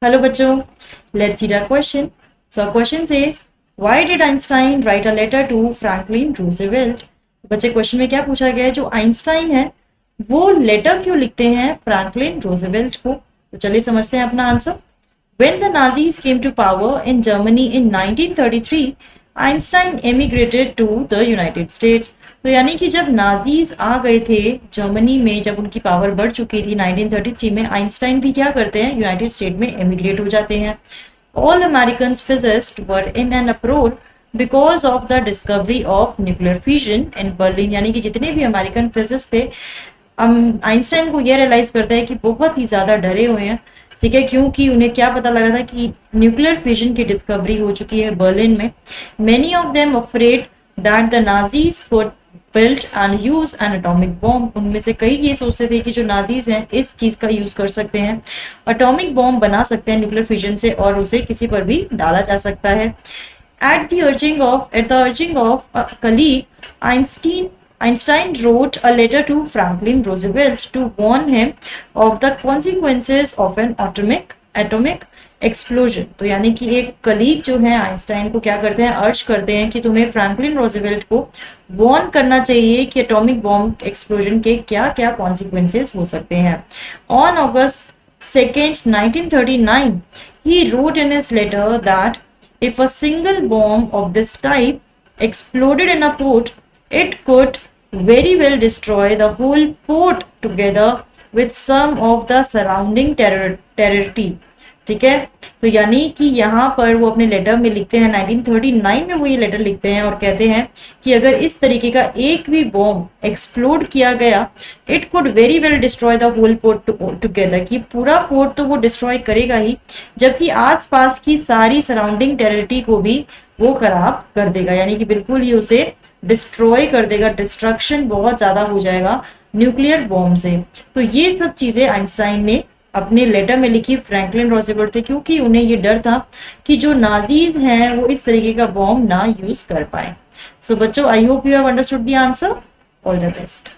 Hello बच्चों, let's see the question. So our question says, why did Einstein write a letter to Franklin Roosevelt? बच्चे question में क्या पूछा गया है, जो आइंस्टाइन है वो लेटर क्यों लिखते हैं फ्रैंकलिन रोजवेल्ट को? तो चलिए समझते हैं अपना answer. When the Nazis came to power in Germany in 1933, Einstein emigrated to the United States. तो यानी कि जब नाजीज आ गए थे जर्मनी में, जब उनकी पावर बढ़ चुकी थी 1933 में, आइंस्टाइन भी क्या करते हैं, यूनाइटेड स्टेट में एमिग्रेट हो जाते हैं. All American physicist were in an approach because of the discovery of nuclear fusion in Berlin. यानी कि जितने भी अमेरिकन फिजिस्ट थे, आइंस्टाइन को यह रियलाइज करता है कि बहुत ही ज्यादा डरे हुए हैं. ठीक है, क्योंकि उन्हें क्या पता लगा था कि न्यूक्लियर फ्यूजन की डिस्कवरी हो चुकी है बर्लिन में. Many of them afraid that the Nazis could build and use N atomic bomb. उनमें से कई ये सोचते थे कि जो नाजीज हैं इस चीज का यूज कर सकते हैं, एटॉमिक बॉम्ब बना सकते हैं न्यूक्लियर फ्यूजन से और उसे किसी पर भी डाला जा सकता है. At the urging of a colleague, Einstein wrote a letter to Franklin Roosevelt to warn him of the consequences of an atomic explosion. तो यानी कि एक कलीग जो है आइंस्टाइन को क्या करते हैं, अर्ज करते हैं कि तुम्हें फ्रैंकलिन रोजवेल्ट को वार्न करना चाहिए कि एटॉमिक बॉम्ब एक्सप्लोजन के क्या क्या कॉन्सिक्वेंसेस हो सकते हैं. On August 2nd, 1939, he wrote in his letter that if a single bomb of this type exploded in a port, it could very well destroy the whole port together with some of the surrounding territory. ठीक है, तो यानी कि यहाँ पर वो अपने letter में लिखते हैं, 1939 में वो ये लेटर लिखते हैं और कहते हैं कि अगर इस तरीके का एक भी बॉम्ब एक्सप्लोड किया गया, it could very well destroy the whole port together, कि पूरा पोर्ट तो वो डिस्ट्रॉय करेगा ही, जबकि आसपास की सारी सराउंडिंग टेरिटरी को भी वो खराब कर देगा. यानी कि बिल्कुल ही उसे डिस्ट्रॉय कर देगा, डिस्ट्रक्शन बहुत ज्यादा हो जाएगा न्यूक्लियर बॉम्ब से. तो ये सब चीजें आइंस्टाइन ने अपने लेटर में लिखी फ्रैंकलिन रोजवेल्ट थे, क्योंकि उन्हें ये डर था कि जो नाजीज हैं वो इस तरीके का बॉम्ब ना यूज कर पाए. सो बच्चों, I hope you have understood the answer. All the best.